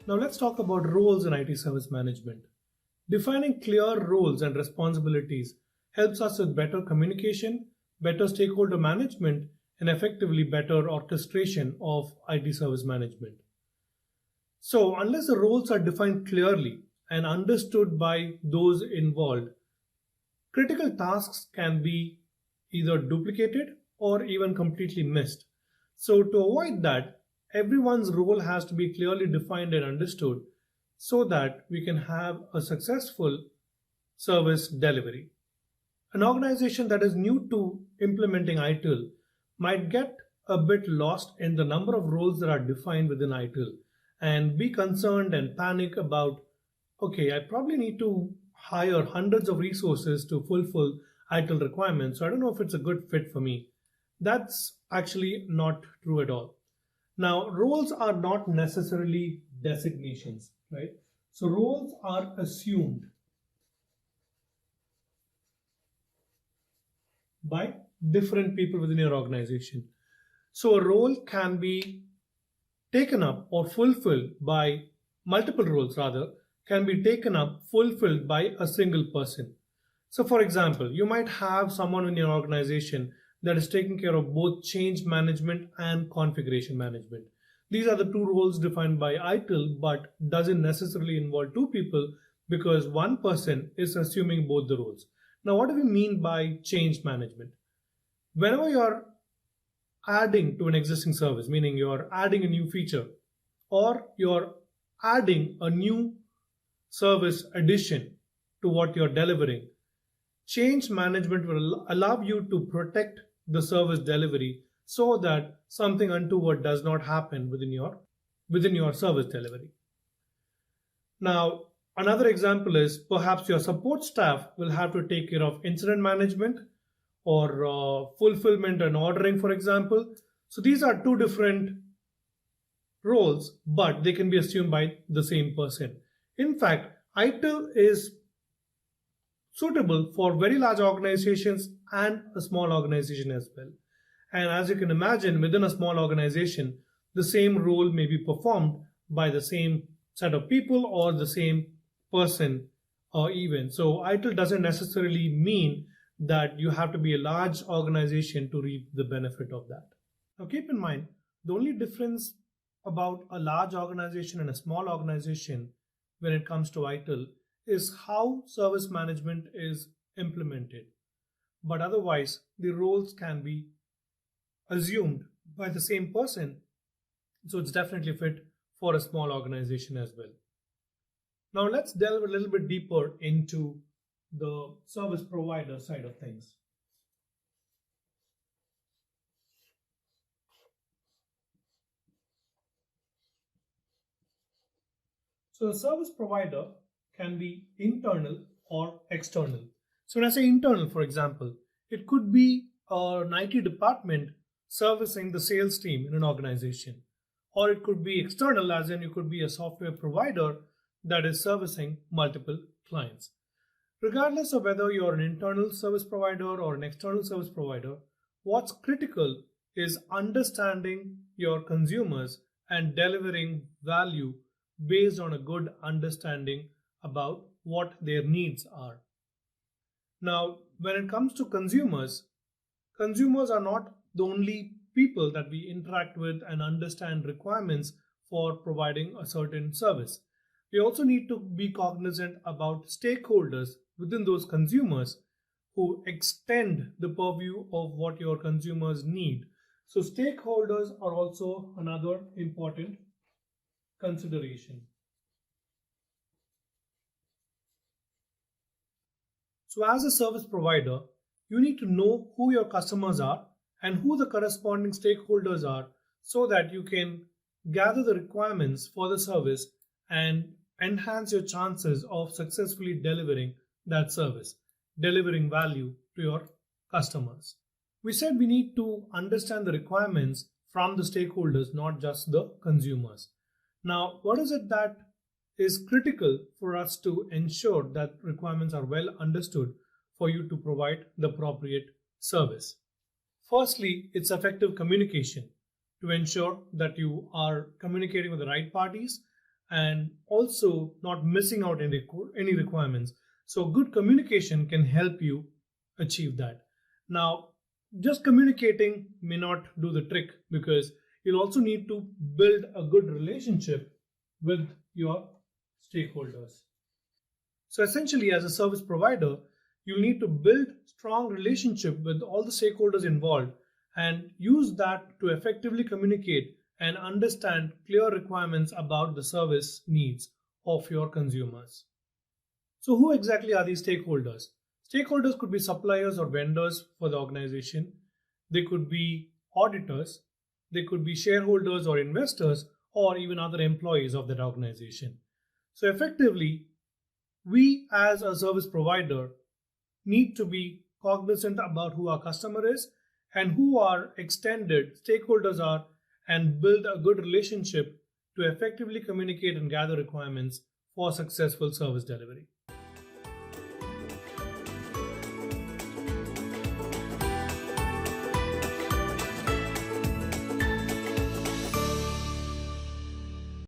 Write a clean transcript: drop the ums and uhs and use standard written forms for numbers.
Now let's talk about roles in IT service management. Defining clear roles and responsibilities helps us with better communication, better stakeholder management, and effectively better orchestration of IT service management. So, unless the roles are defined clearly and understood by those involved, critical tasks can be either duplicated or even completely missed. So, to avoid that, everyone's role has to be clearly defined and understood so that we can have a successful service delivery. An organization that is new to implementing ITIL might get a bit lost in the number of roles that are defined within ITIL and be concerned and panic about, okay, I probably need to hire hundreds of resources to fulfill ITIL requirements, so I don't know if it's a good fit for me. That's actually not true at all. Now, roles are not necessarily designations, right? So roles are assumed by different people within your organization. So a role can be taken up or fulfilled by multiple roles, rather, can be taken up, fulfilled by a single person. So, for example, you might have someone in your organization that is taking care of both change management and configuration management. These are the two roles defined by ITIL, but doesn't necessarily involve two people because one person is assuming both the roles. Now, what do we mean by change management? Whenever you're adding to an existing service, meaning you're adding a new feature or you're adding a new service addition to what you're delivering, change management will allow you to protect the service delivery so that something untoward does not happen within your service delivery. Now, another example is perhaps your support staff will have to take care of incident management or fulfillment and ordering, for example. So these are two different roles, but they can be assumed by the same person. In fact, ITIL is suitable for very large organizations and a small organization as well. And as you can imagine, within a small organization, the same role may be performed by the same set of people or the same person or even. So ITIL doesn't necessarily mean that you have to be a large organization to reap the benefit of that. Now keep in mind, the only difference about a large organization and a small organization when it comes to ITIL is how service management is implemented. But otherwise, the roles can be assumed by the same person. So it's definitely fit for a small organization as well. Now let's delve a little bit deeper into the service provider side of things. So the service provider can be internal or external. So when I say internal, for example, it could be an IT department servicing the sales team in an organization, or it could be external, as in you could be a software provider that is servicing multiple clients. Regardless of whether you're an internal service provider or an external service provider, what's critical is understanding your consumers and delivering value based on a good understanding about what their needs are. Now, when it comes to consumers are not the only people that we interact with and understand requirements for providing a certain service. We also need to be cognizant about stakeholders within those consumers who extend the purview of what your consumers need. So stakeholders are also another important consideration. So as a service provider, you need to know who your customers are and who the corresponding stakeholders are so that you can gather the requirements for the service and enhance your chances of successfully delivering that service, delivering value to your customers. We said we need to understand the requirements from the stakeholders, not just the consumers. Now, what is it that is critical for us to ensure that requirements are well understood for you to provide the appropriate service? Firstly, it's effective communication to ensure that you are communicating with the right parties and also not missing out any requirements. So good communication can help you achieve that. Now, just communicating may not do the trick, because you'll also need to build a good relationship with your stakeholders. So essentially, as a service provider, you need to build strong relationship with all the stakeholders involved and use that to effectively communicate and understand clear requirements about the service needs of your consumers. So who exactly are these stakeholders? Stakeholders could be suppliers or vendors for the organization. They could be auditors. They could be shareholders or investors, or even other employees of that organization. So effectively, we as a service provider need to be cognizant about who our customer is and who our extended stakeholders are, and build a good relationship to effectively communicate and gather requirements for successful service delivery.